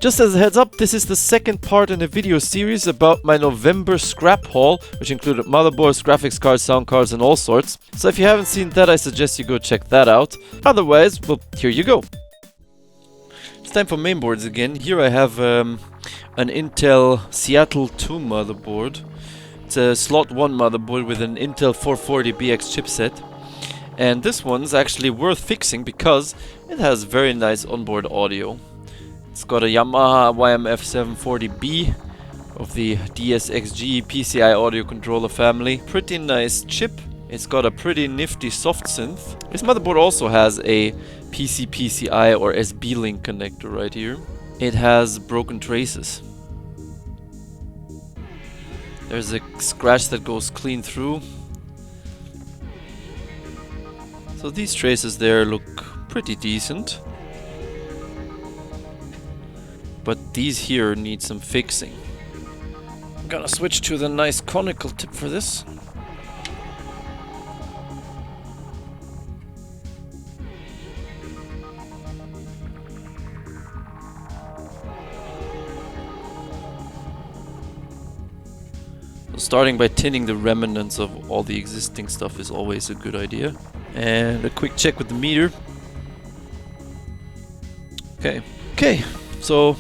Just as a heads up, this is the second part in a video series about my November scrap haul, which included motherboards, graphics cards, sound cards, and all sorts. So if you haven't seen that, I suggest you go check that out. Otherwise, well, here you go. It's time for mainboards again. Here I have an Intel Seattle 2 motherboard. It's a slot 1 motherboard with an Intel 440BX chipset. And this one's actually worth fixing because it has very nice onboard audio. It's got a Yamaha YMF740B of the DSXG PCI audio controller family. Pretty nice chip. It's got a pretty nifty soft synth. This motherboard also has a PC-PCI or SB-Link connector right here. It has broken traces. There's a scratch that goes clean through. So these traces there look pretty decent. But these here need some fixing. I'm gonna switch to the nice conical tip for this. Starting by tinning the remnants of all the existing stuff is always a good idea. And a quick check with the meter. Okay, so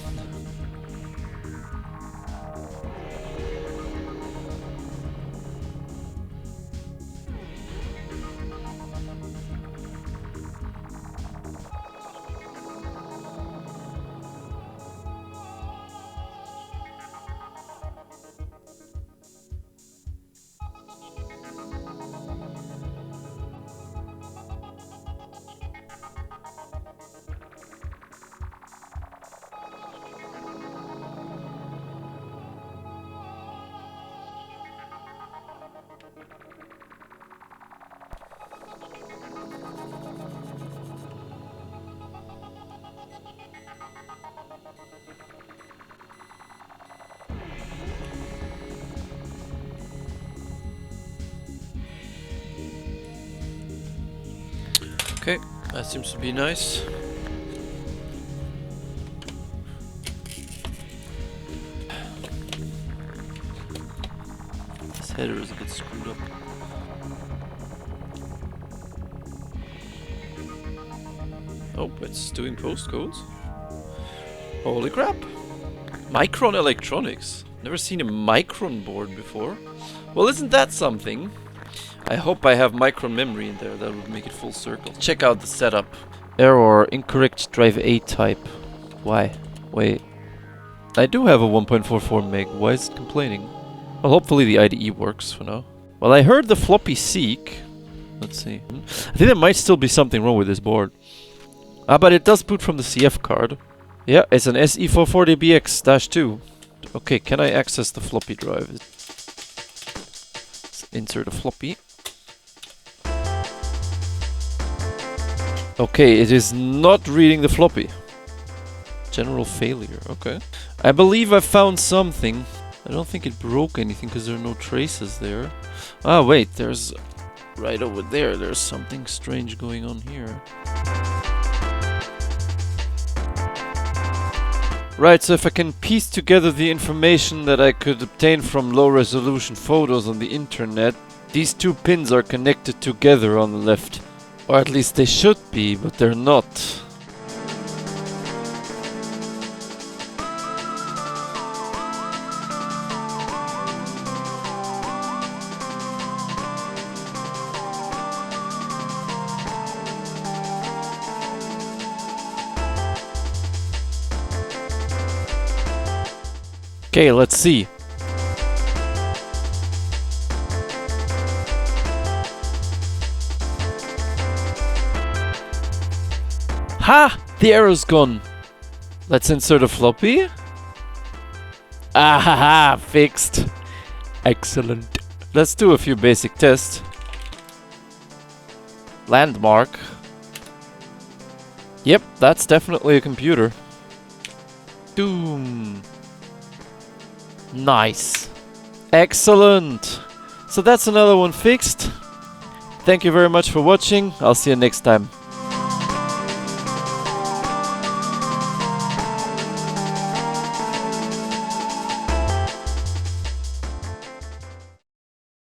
okay, that seems to be nice. This header is a bit screwed up. Oh, it's doing postcodes. Holy crap! Micron electronics. Never seen a Micron board before. Well, isn't that something? I hope I have Micron memory in there, that would make it full circle. Check out the setup. Error, incorrect drive A type. Why? Wait. I do have a 1.44 meg, why is it complaining? Well, hopefully the IDE works for now. Well, I heard the floppy seek. Let's see. I think there might still be something wrong with this board. Ah, but it does boot from the CF card. Yeah, it's an SE440BX-2. Okay, can I access the floppy drive? Let's insert a floppy. Okay, it is not reading the floppy. General failure, okay. I believe I found something. I don't think it broke anything because there are no traces there. Ah, wait, there's... right over there, there's something strange going on here. Right, so if I can piece together the information that I could obtain from low-resolution photos on the internet, these two pins are connected together on the left. Or at least they should be, but they're not. Okay, let's see. Ha! The error's gone. Let's insert a floppy. Ah ha ha! Fixed. Excellent. Let's do a few basic tests. Landmark. Yep, that's definitely a computer. Doom. Nice. Excellent. So that's another one fixed. Thank you very much for watching. I'll see you next time.